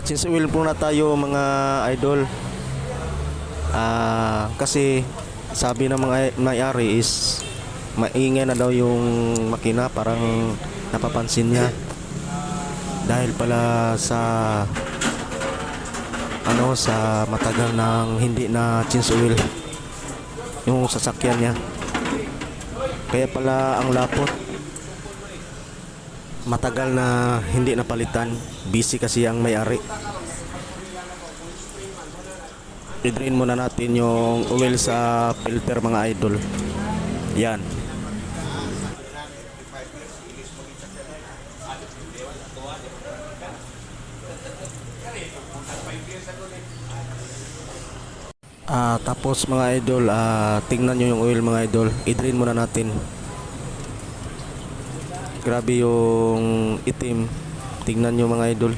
Since oil po na tayo mga idol. Kasi sabi ng mga may-ari is maingay na daw yung makina, parang napapansin niya. Dahil pala sa matagal nang hindi na change oil yung sasakyan niya. Kaya pala ang lapot. Matagal na hindi napalitan. Busy kasi ang may-ari. I-drain muna natin yung oil sa filter mga idol. Yan. Tapos mga idol, tingnan nyo yung oil mga idol. I-drain muna natin. Grabe yung itim. Tingnan nyo mga idol.